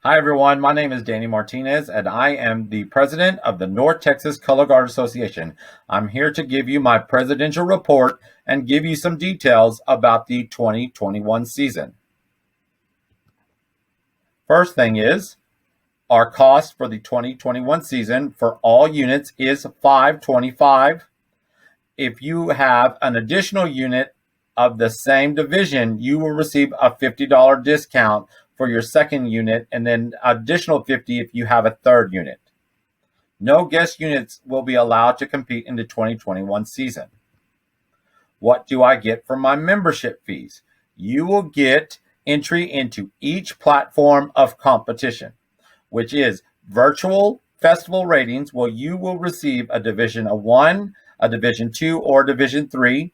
Hi, everyone. My name is Danny Martinez, and I am the president of the North Texas Color Guard Association. I'm here to give you my presidential report and give you some details about the 2021 season. First thing is, our cost for the 2021 season for all units is $525. If you have an additional unit of the same division, you will receive a $50 discount for your second unit, and then additional 50 if you have a third unit. No guest units will be allowed to compete in the 2021 season. What do I get for my membership fees? You will get entry into each platform of competition, which is virtual festival ratings, where you will receive a Division 1, a Division 2, or Division 3.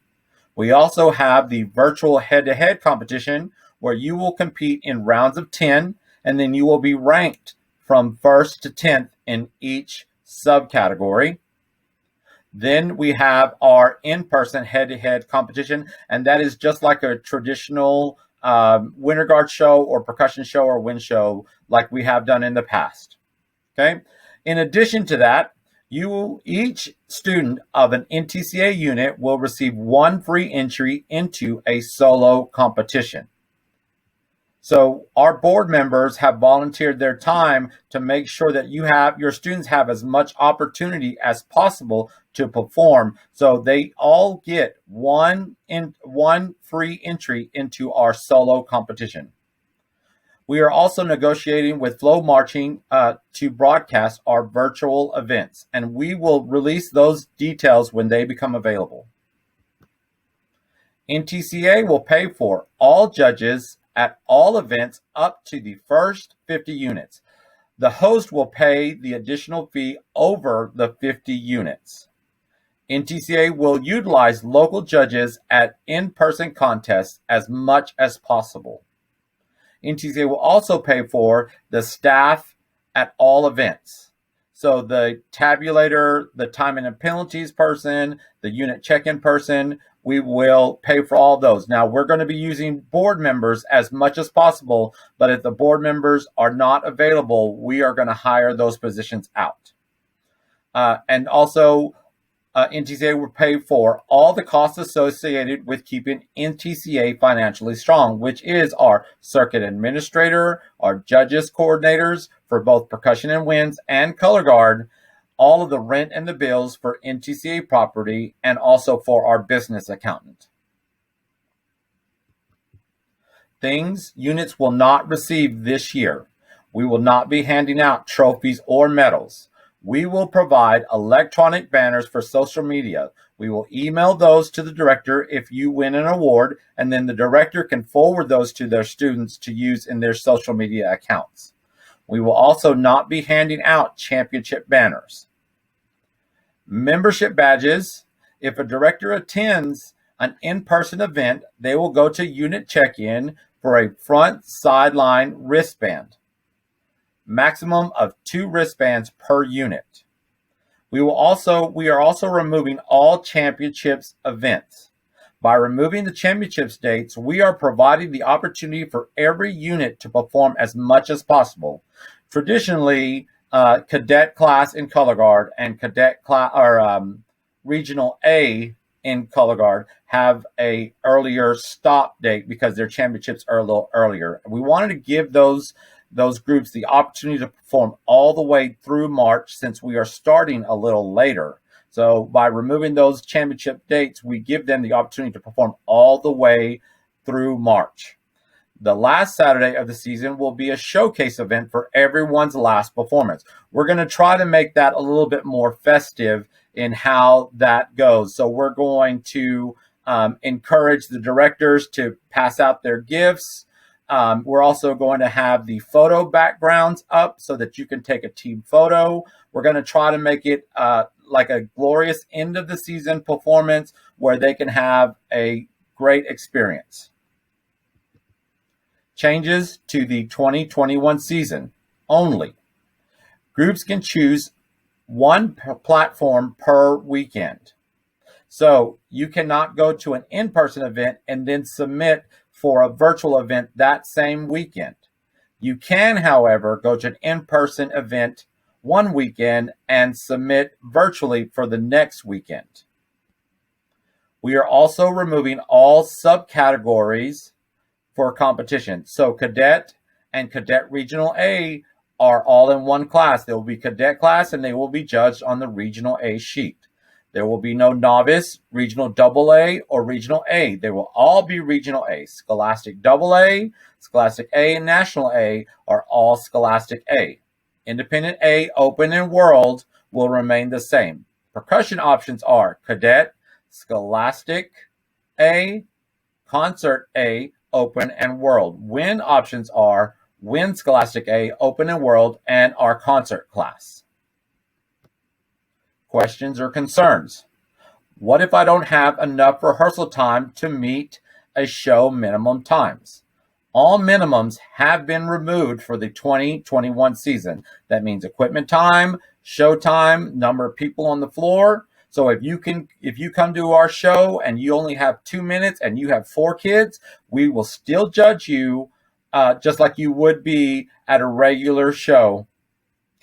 We also have the virtual head-to-head competition, where you will compete in rounds of 10, and then you will be ranked from 1st to 10th in each subcategory. Then we have our in-person head-to-head competition, and that is just like a traditional winter guard show or percussion show or wind show like we have done in the past. Okay. In addition to that, each student of an NTCA unit will receive one free entry into a solo competition. So our board members have volunteered their time to make sure that your students have as much opportunity as possible to perform. So they all get one free entry into our solo competition. We are also negotiating with Flow Marching to broadcast our virtual events, and we will release those details when they become available. NTCA will pay for all judges at all events up to the first 50 units. The host will pay the additional fee over the 50 units. NTCA will utilize local judges at in-person contests as much as possible. NTCA will also pay for the staff at all events. So the tabulator, the timing and penalties person, the unit check-in person, we will pay for all those. Now, we're going to be using board members as much as possible, but if the board members are not available, we are going to hire those positions out. And also, NTCA will pay for all the costs associated with keeping NTCA financially strong, which is our circuit administrator, our judges coordinators for both percussion and winds and color guard, all of the rent and the bills for NTCA property, and also for our business accountant. Things units will not receive this year. We will not be handing out trophies or medals. We will provide electronic banners for social media. We will email those to the director if you win an award, and then the director can forward those to their students to use in their social media accounts. We will also not be handing out championship banners. Membership badges. If a director attends an in-person event, they will go to unit check-in for a front sideline wristband. Maximum of 2 wristbands per unit. We are also removing all championships events. By removing the championships dates, we are providing the opportunity for every unit to perform as much as possible. Traditionally, cadet class in color guard and cadet class or regional A in color guard have a earlier stop date because their championships are a little earlier. We wanted to give those groups the opportunity to perform all the way through March, since we are starting a little later. So by removing those championship dates, we give them the opportunity to perform all the way through March. The last Saturday of the season will be a showcase event for everyone's last performance. We're going to try to make that a little bit more festive in how that goes. So we're going to encourage the directors to pass out their gifts. We're also going to have the photo backgrounds up so that you can take a team photo. We're going to try to make it like a glorious end of the season performance where they can have a great experience. Changes to the 2021 season only. Groups can choose one platform per weekend. So you cannot go to an in-person event and then submit for a virtual event that same weekend. You can, however, go to an in-person event one weekend and submit virtually for the next weekend. We are also removing all subcategories for competition. So cadet and cadet regional A are all in one class. There will be cadet class and they will be judged on the regional A sheet. There will be no novice, regional AA, or regional A. They will all be regional A. Scholastic AA, Scholastic A, and National A are all Scholastic A. Independent A, Open, and World will remain the same. Percussion options are Cadet, Scholastic A, Concert A, Open, and World. Wind options are Wind, Scholastic A, Open, and World, and our concert class. Questions or concerns? What if I don't have enough rehearsal time to meet a show minimum times? All minimums have been removed for the 2021 season. That means equipment time, show time, number of people on the floor. So if you come to our show and you only have 2 minutes and you have 4 kids, we will still judge you just like you would be at a regular show.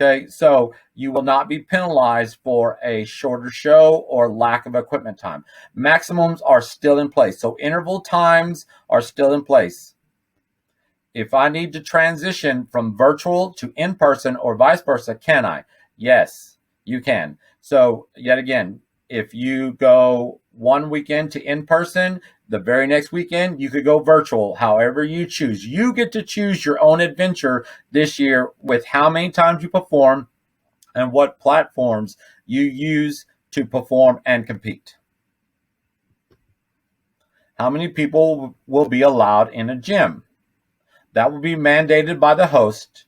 Okay, so you will not be penalized for a shorter show or lack of equipment time. Maximums are still in place, so interval times are still in place. If I need to transition from virtual to in-person or vice versa, can I? Yes, you can. So yet again, if you go one weekend to in-person, the very next weekend, you could go virtual, however you choose. You get to choose your own adventure this year with how many times you perform and what platforms you use to perform and compete. How many people will be allowed in a gym? That will be mandated by the host.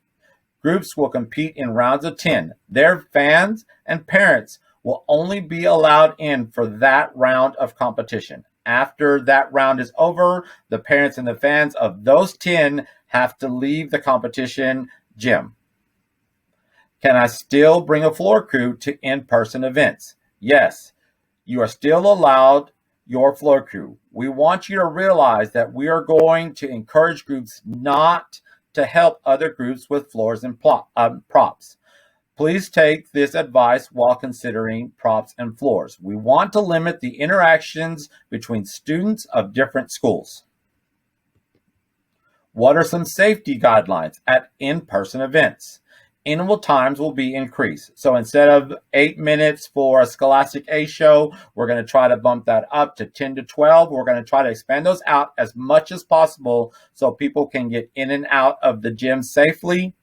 Groups will compete in rounds of 10. Their fans and parents will only be allowed in for that round of competition. After that round is over, the parents and the fans of those 10 have to leave the competition gym. Can I still bring a floor crew to in-person events? Yes, you are still allowed your floor crew. We want you to realize that we are going to encourage groups not to help other groups with floors and props. Please take this advice while considering props and floors. We want to limit the interactions between students of different schools. What are some safety guidelines at in-person events? Interval times will be increased. So instead of 8 minutes for a Scholastic A show, we're going to try to bump that up to 10 to 12. We're going to try to expand those out as much as possible so people can get in and out of the gym safely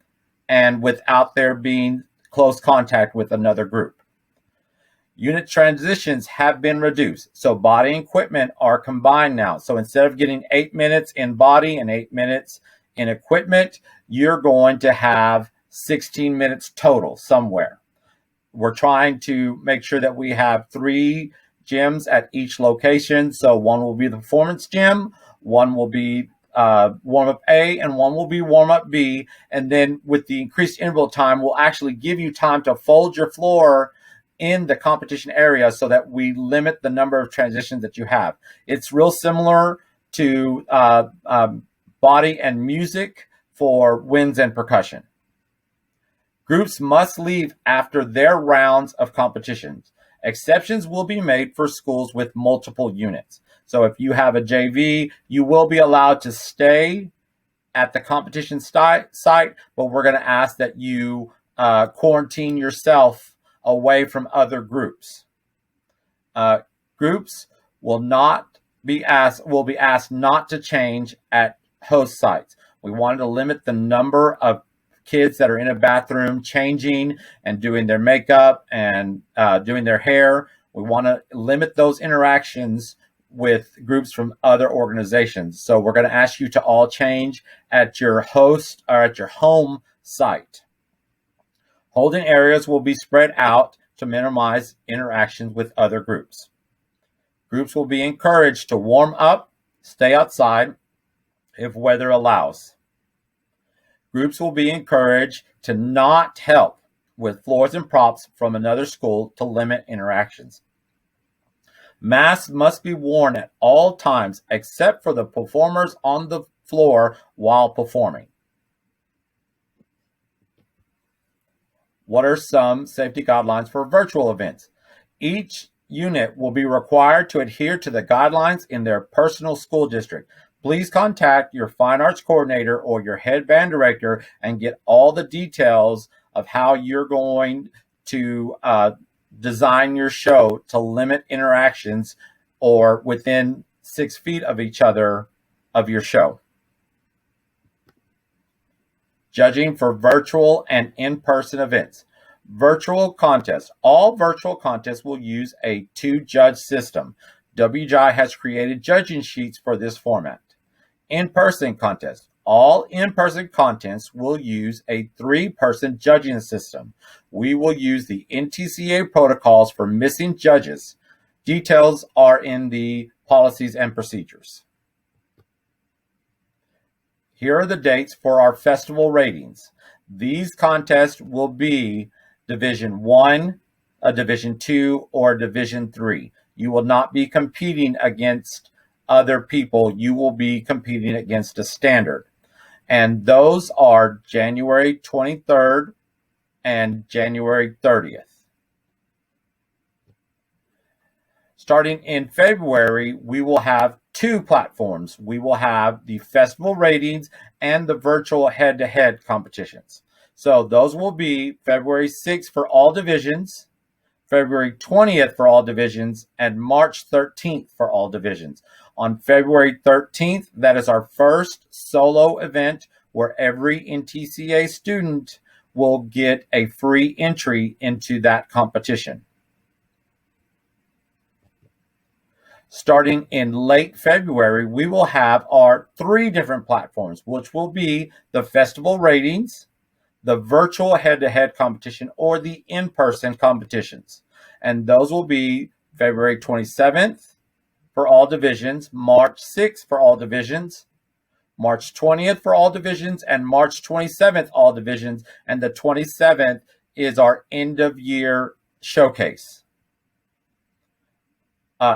and without there being close contact with another group. Unit transitions have been reduced. So body and equipment are combined now. So instead of getting 8 minutes in body and 8 minutes in equipment, you're going to have 16 minutes total somewhere. We're trying to make sure that we have 3 gyms at each location. So one will be the performance gym, one will be warm-up A, and one will be warm-up B. And then with the increased interval time, we'll actually give you time to fold your floor in the competition area so that we limit the number of transitions that you have. It's real similar to body and music for winds and percussion. Groups must leave after their rounds of competitions. Exceptions will be made for schools with multiple units. So if you have a JV, you will be allowed to stay at the competition site, but we're going to ask that you quarantine yourself away from other groups. Groups will be asked not to change at host sites. We wanted to limit the number of kids that are in a bathroom changing and doing their makeup and doing their hair. We want to limit those interactions with groups from other organizations. So we're going to ask you to all change at your host or at your home site. Holding areas will be spread out to minimize interactions with other groups. Groups will be encouraged to warm up, stay outside if weather allows. Groups will be encouraged to not help with floors and props from another school to limit interactions. Masks must be worn at all times except for the performers on the floor while performing. What are some safety guidelines for virtual events? Each unit will be required to adhere to the guidelines in their personal school district. Please contact your fine arts coordinator or your head band director and get all the details of how you're going to design your show to limit interactions or within 6 feet of each other of your show. Judging for virtual and in-person events. Virtual contests. All virtual contests will use a 2-judge system. WGI has created judging sheets for this format. In-person contests. All in-person contests will use a 3-person judging system. We will use the NTCA protocols for missing judges. Details are in the policies and procedures. Here are the dates for our festival ratings. These contests will be Division 1, a Division 2, or Division 3. You will not be competing against other people. You will be competing against a standard. And those are January 23rd and January 30th. Starting in February, we will have 2 platforms. We will have the festival ratings and the virtual head-to-head competitions. So those will be February 6th for all divisions, February 20th for all divisions, and March 13th for all divisions. On February 13th, that is our first solo event where every NTCA student will get a free entry into that competition. Starting in late February, we will have our 3 different platforms, which will be the festival ratings, the virtual head-to-head competition, or the in-person competitions. And those will be February 27th for all divisions, March 6th for all divisions, March 20th for all divisions, and March 27th all divisions. And the 27th is our end-of-year showcase.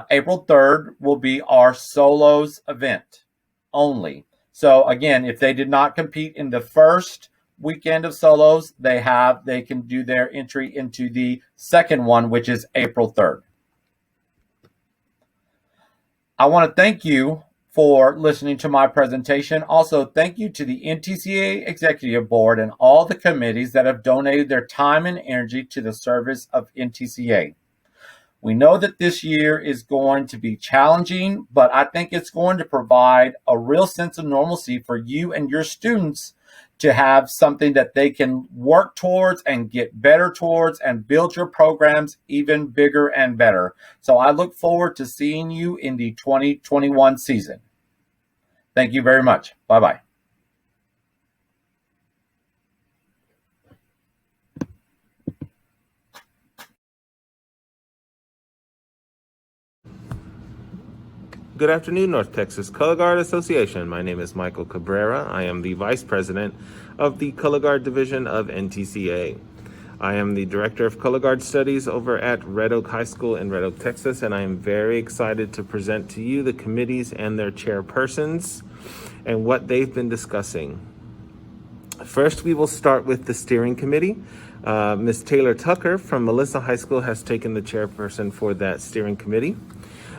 April 3rd will be our solos event only. So again, if they did not compete in the first weekend of solos, they can do their entry into the second one, which is April 3rd. I want to thank you for listening to my presentation. Also, thank you to the NTCA Executive Board and all the committees that have donated their time and energy to the service of NTCA. We know that this year is going to be challenging, but I think it's going to provide a real sense of normalcy for you and your students to have something that they can work towards and get better towards and build your programs even bigger and better. So I look forward to seeing you in the 2021 season. Thank you very much. Bye-bye. Good afternoon, North Texas Color Guard Association. My name is Michael Cabrera. I am the Vice President of the Color Guard Division of NTCA. I am the Director of Color Guard Studies over at Red Oak High School in Red Oak, Texas, and I am very excited to present to you the committees and their chairpersons and what they've been discussing. First, we will start with the steering committee. Ms. Taylor Tucker from Melissa High School has taken the chairperson for that steering committee.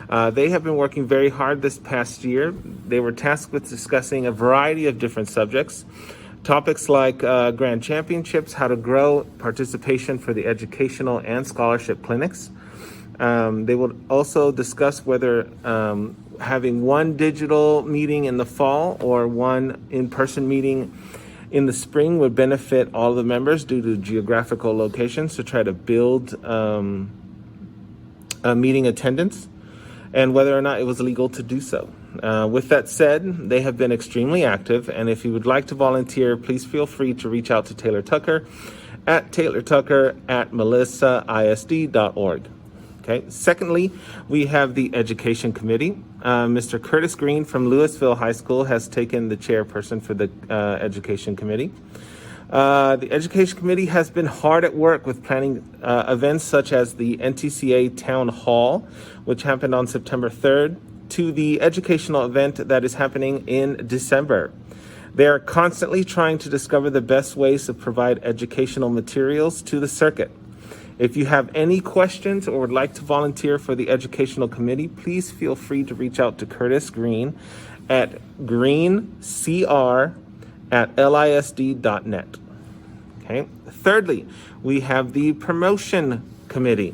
They have been working very hard this past year. They were tasked with discussing a variety of different subjects. Topics like grand championships, how to grow participation for the educational and scholarship clinics. They will also discuss whether having one digital meeting in the fall or one in-person meeting in the spring would benefit all the members due to geographical locations to try to build meeting attendance, and whether or not it was legal to do so. With that said, they have been extremely active, and if you would like to volunteer, please feel free to reach out to Taylor Tucker at taylortucker@melissaisd.org. Okay. Secondly, we have the Education Committee. Mr. Curtis Green from Louisville High School has taken the chairperson for the Education Committee. The Education Committee has been hard at work with planning events such as the NTCA Town Hall, which happened on September 3rd, to the educational event that is happening in December. They are constantly trying to discover the best ways to provide educational materials to the circuit. If you have any questions or would like to volunteer for the educational committee, please feel free to reach out to Curtis Green at greencr@lisd.net. Okay. Thirdly, we have the promotion committee.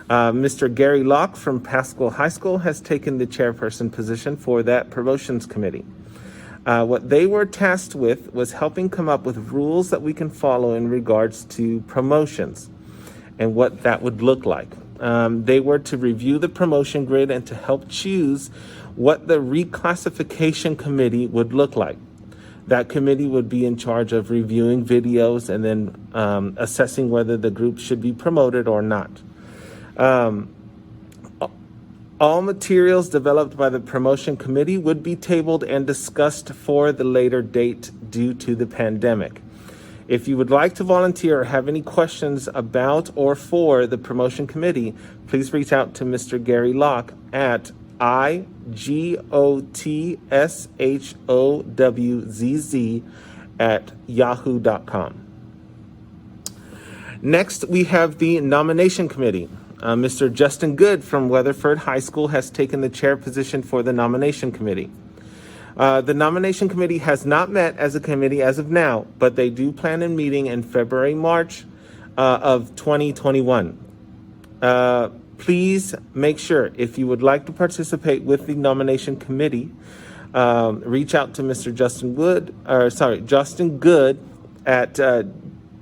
Mr. Gary Locke from Pascal High School has taken the chairperson position for that promotions committee. What they were tasked with was helping come up with rules that we can follow in regards to promotions and what that would look like. They were to review the promotion grid and to help choose what the reclassification committee would look like. That committee would be in charge of reviewing videos and then assessing whether the group should be promoted or not. All materials developed by the promotion committee would be tabled and discussed for the later date due to the pandemic. If you would like to volunteer or have any questions about or for the promotion committee, please reach out to Mr. Gary Locke at igotshowzz@yahoo.com. Next, we have the nomination committee. Mr. Justin Good from Weatherford High School has taken the chair position for the nomination committee. The nomination committee has not met as a committee as of now, but they do plan on meeting in February, March of 2021. Please make sure, if you would like to participate with the nomination committee, reach out to Mr. Justin Good at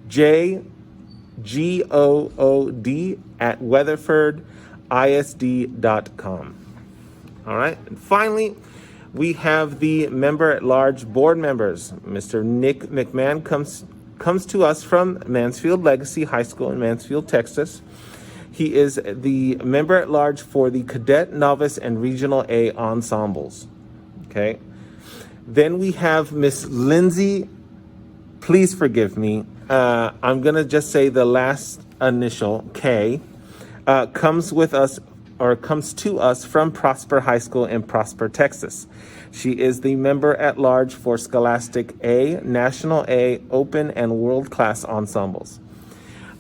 jgood@weatherfordisd.com. All right. And finally, we have the member-at-large board members. Mr. Nick McMahon comes to us from Mansfield Legacy High School in Mansfield, Texas. He is the member-at-large for the Cadet, Novice, and Regional A ensembles. Okay. Then we have Miss Lindsay. Please forgive me. I'm going to just say the last initial, K, comes to us from Prosper High School in Prosper, Texas. She is the member at large for Scholastic A, National A, Open, and World Class ensembles.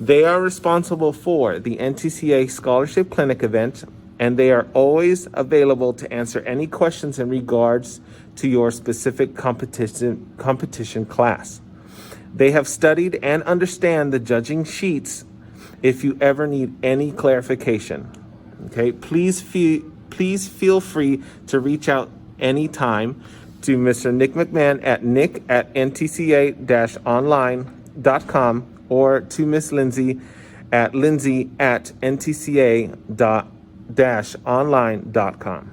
They are responsible for the NTCA Scholarship Clinic event, and they are always available to answer any questions in regards to your specific competition class. They have studied and understand the judging sheets if you ever need any clarification. Okay, please feel free to reach out anytime to Mr. Nick McMahon at nick@ntca-online.com or to Miss Lindsay at lindsay@ntca-online.com.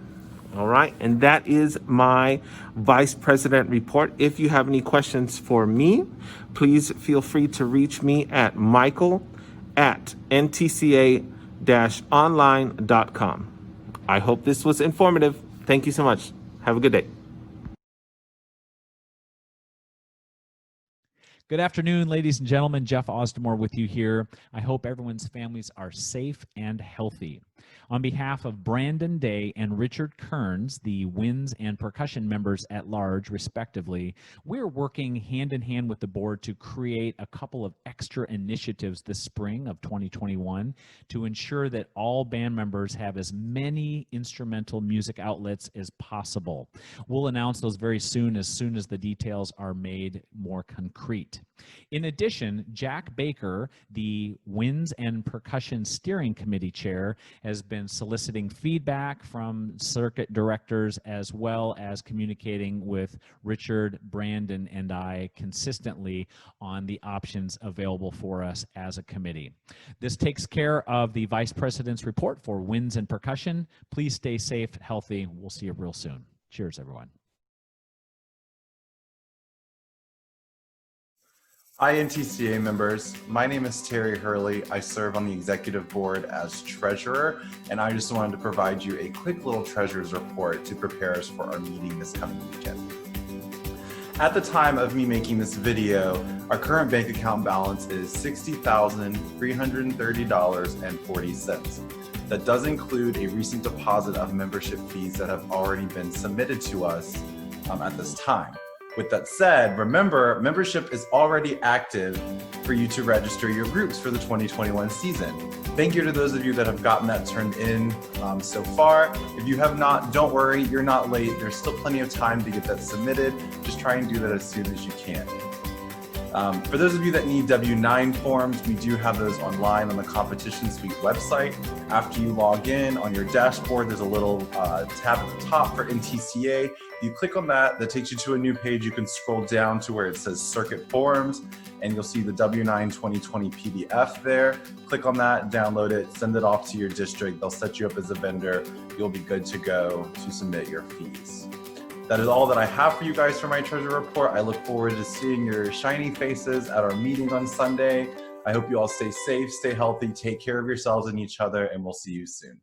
All right, and that is my Vice President report. If you have any questions for me, please feel free to reach me at michael@ntca-online.com. I hope this was informative. Thank you so much. Have a good day. Good afternoon, ladies and gentlemen. Jeff Osdemore with you here. I hope everyone's families are safe and healthy. On behalf of Brandon Day and Richard Kearns, the winds and percussion members at large, respectively, we're working hand in hand with the board to create a couple of extra initiatives this spring of 2021 to ensure that all band members have as many instrumental music outlets as possible. We'll announce those very soon as the details are made more concrete. In addition, Jack Baker, the Winds and Percussion Steering Committee Chair, has been soliciting feedback from circuit directors as well as communicating with Richard, Brandon, and I consistently on the options available for us as a committee. This takes care of the Vice President's report for Winds and Percussion. Please stay safe, healthy. We'll see you real soon. Cheers, everyone. Hi, NTCA members. My name is Terry Hurley. I serve on the executive board as treasurer, and I just wanted to provide you a quick little treasurer's report to prepare us for our meeting this coming weekend. At the time of me making this video, our current bank account balance is $60,330.40. That does include a recent deposit of membership fees that have already been submitted to us at this time. With that said, remember, membership is already active for you to register your groups for the 2021 season. Thank you to those of you that have gotten that turned in so far. If you have not, don't worry, you're not late. There's still plenty of time to get that submitted. Just try and do that as soon as you can. For those of you that need W-9 forms, we do have those online on the Competition Suite website. After you log in, on your dashboard, there's a little tab at the top for NTCA. You click on that, that takes you to a new page. You can scroll down to where it says Circuit Forms, and you'll see the W-9 2020 PDF there. Click on that, download it, send it off to your district. They'll set you up as a vendor. You'll be good to go to submit your fees. That is all that I have for you guys for my treasure report. I look forward to seeing your shiny faces at our meeting on Sunday. I hope you all stay safe, stay healthy, take care of yourselves and each other, and we'll see you soon.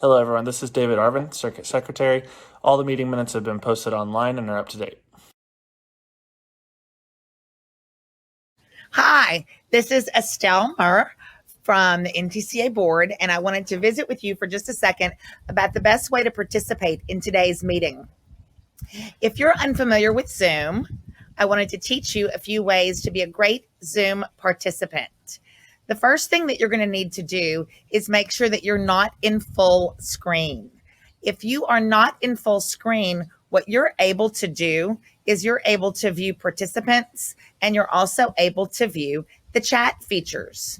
Hello, everyone. This is David Arvin, Circuit Secretary. All the meeting minutes have been posted online and are up to date. Hi, this is Estelle Murr from the NTCA board, and I wanted to visit with you for just a second about the best way to participate in today's meeting. If you're unfamiliar with Zoom, I wanted to teach you a few ways to be a great Zoom participant. The first thing that you're going to need to do is make sure that you're not in full screen. If you are not in full screen, what you're able to do is you're able to view participants, and you're also able to view the chat features.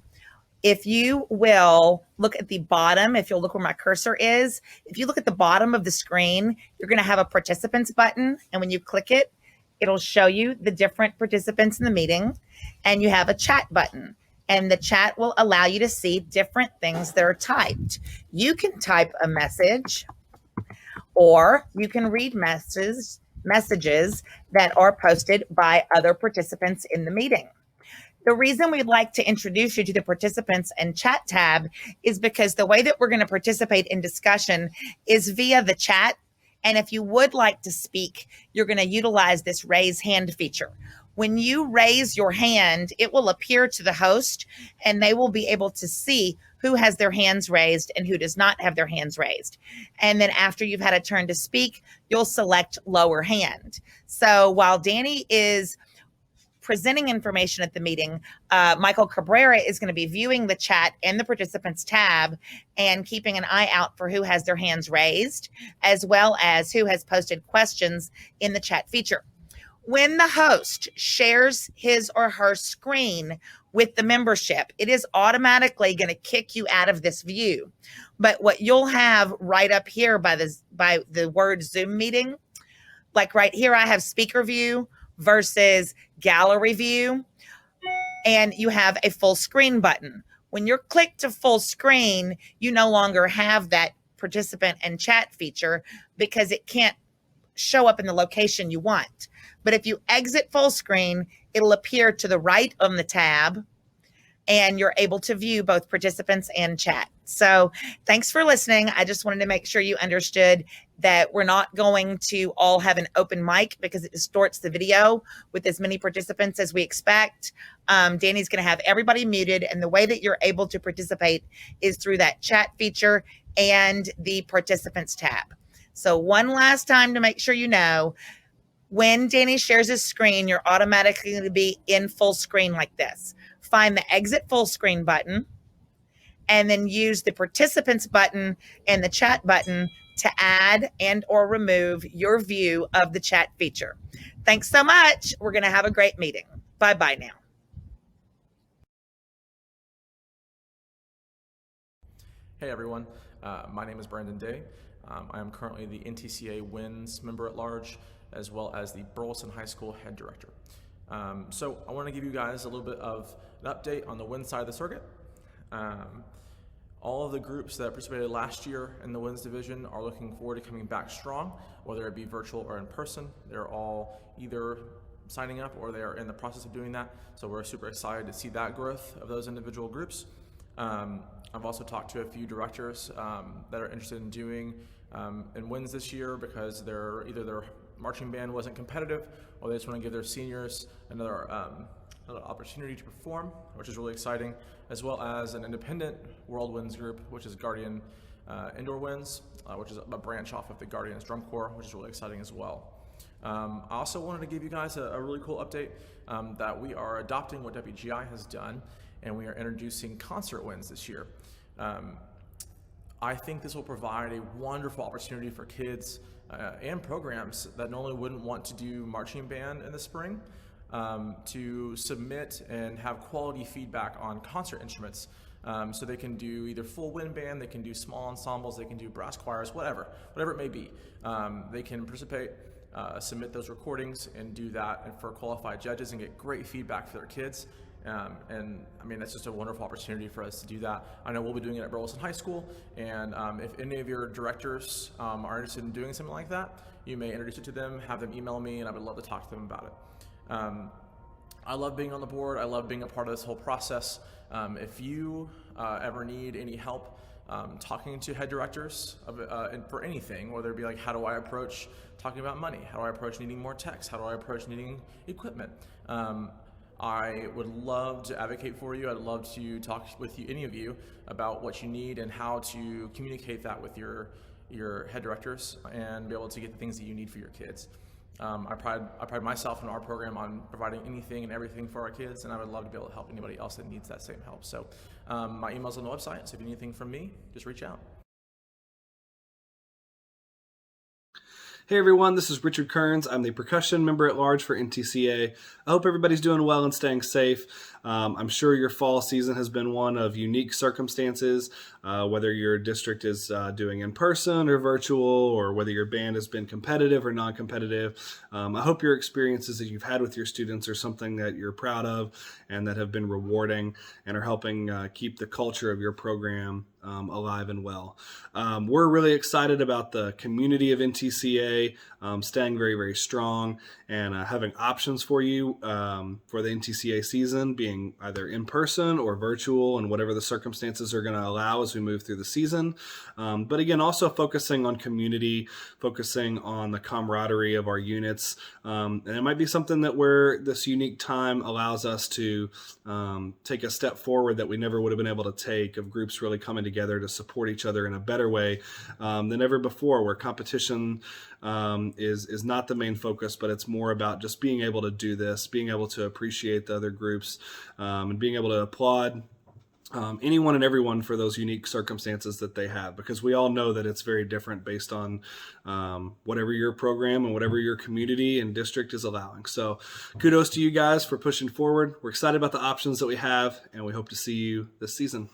If you will look at the bottom, if you'll look where my cursor is, if you look at the bottom of the screen, you're going to have a participants button. And when you click it, it'll show you the different participants in the meeting. And you have a chat button. And the chat will allow you to see different things that are typed. You can type a message, or you can read messages that are posted by other participants in the meeting. The reason we'd like to introduce you to the participants and chat tab is because the way that we're going to participate in discussion is via the chat. And if you would like to speak, you're going to utilize this raise hand feature. When you raise your hand, it will appear to the host, and they will be able to see who has their hands raised and who does not have their hands raised. And then after you've had a turn to speak, you'll select lower hand. So while Danny is presenting information at the meeting, Michael Cabrera is going to be viewing the chat and the participants tab and keeping an eye out for who has their hands raised, as well as who has posted questions in the chat feature. When the host shares his or her screen with the membership, it is automatically going to kick you out of this view. But what you'll have right up here by the word Zoom meeting, like right here, I have speaker view versus gallery view, and you have a full screen button. When you're clicked to full screen, you no longer have that participant and chat feature because it can't show up in the location you want. But if you exit full screen, it'll appear to the right on the tab, and you're able to view both participants and chat. So thanks for listening. I just wanted to make sure you understood that we're not going to all have an open mic because it distorts the video with as many participants as we expect. Danny's going to have everybody muted, and the way that you're able to participate is through that chat feature and the participants tab. So one last time to make sure you know, when Danny shares his screen, you're automatically going to be in full screen like this. Find the exit full screen button, and then use the participants button and the chat button to add and or remove your view of the chat feature. Thanks so much. We're going to have a great meeting. Bye-bye now. Hey everyone, my name is Brandon Day. I am currently the NTCA WINS member at large, as well as the Burleson High School head director. So I want to give you guys a little bit of an update on the WINS side of the circuit. All of the groups that participated last year in the WINS division are looking forward to coming back strong, whether it be virtual or in person. They're all either signing up or they're in the process of doing that. So we're super excited to see that growth of those individual groups. I've also talked to a few directors that are interested in doing in WINS this year because either their marching band wasn't competitive or they just want to give their seniors another opportunity to perform, which is really exciting, as well as an independent World WINS group, which is Guardian indoor winds, which is a branch off of the Guardians Drum Corps, which is really exciting as well. I also wanted to give you guys a really cool update that we are adopting what WGI has done, and we are introducing concert winds this year. I think this will provide a wonderful opportunity for kids and programs that normally wouldn't want to do marching band in the spring to submit and have quality feedback on concert instruments. So they can do either full wind band, they can do small ensembles, they can do brass choirs, whatever it may be. They can participate, submit those recordings, and do that and for qualified judges and get great feedback for their kids. And I mean, that's just a wonderful opportunity for us to do that. I know we'll be doing it at Burleson High School, and if any of your directors are interested in doing something like that, you may introduce it to them, have them email me, and I would love to talk to them about it. I love being on the board. I love being a part of this whole process. If you ever need any help talking to head directors for anything, whether it be like, how do I approach talking about money? How do I approach needing more techs? How do I approach needing equipment? I would love to advocate for you. I'd love to talk with you, any of you, about what you need and how to communicate that with your head directors and be able to get the things that you need for your kids. I pride myself and our program on providing anything and everything for our kids, and I would love to be able to help anybody else that needs that same help. So my email's on the website, so if you need anything from me, just reach out. Hey everyone, this is Richard Kearns. I'm the percussion member at large for NTCA. I hope everybody's doing well and staying safe. I'm sure your fall season has been one of unique circumstances, whether your district is doing in person or virtual, or whether your band has been competitive or non-competitive. I hope your experiences that you've had with your students are something that you're proud of and that have been rewarding and are helping keep the culture of your program alive and well. We're really excited about the community of NTCA staying very, very strong and having options for you for the NTCA season, being either in person or virtual, and whatever the circumstances are going to allow as we move through the season. But again, also focusing on community, focusing on the camaraderie of our units. And it might be something that where this unique time allows us to take a step forward that we never would have been able to take, of groups really coming together to support each other in a better way than ever before, where competition is not the main focus, but it's more about just being able to do this, being able to appreciate the other groups, and being able to applaud anyone and everyone for those unique circumstances that they have, because we all know that it's very different based on whatever your program and whatever your community and district is allowing. So kudos to you guys for pushing forward. We're excited about the options that we have, and we hope to see you this season.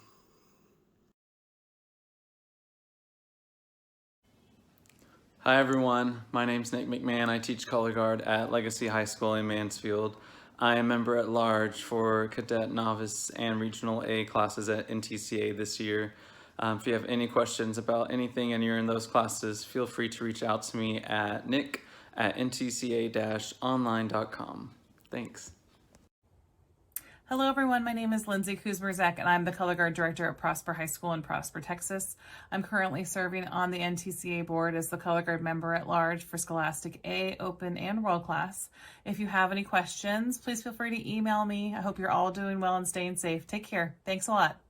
Hi everyone, my name's Nick McMahon. I teach color guard at Legacy High School in Mansfield. I am member at large for cadet, novice, and regional A classes at NTCA this year. If you have any questions about anything and you're in those classes, feel free to reach out to me at nick@ntca-online.com. Thanks. Hello everyone, my name is Lindsay Kuzmerzak and I'm the color guard director at Prosper High School in Prosper, Texas. I'm currently serving on the NTCA board as the color guard member at large for Scholastic A, Open, and World Class. If you have any questions, please feel free to email me. I hope you're all doing well and staying safe. Take care. Thanks a lot.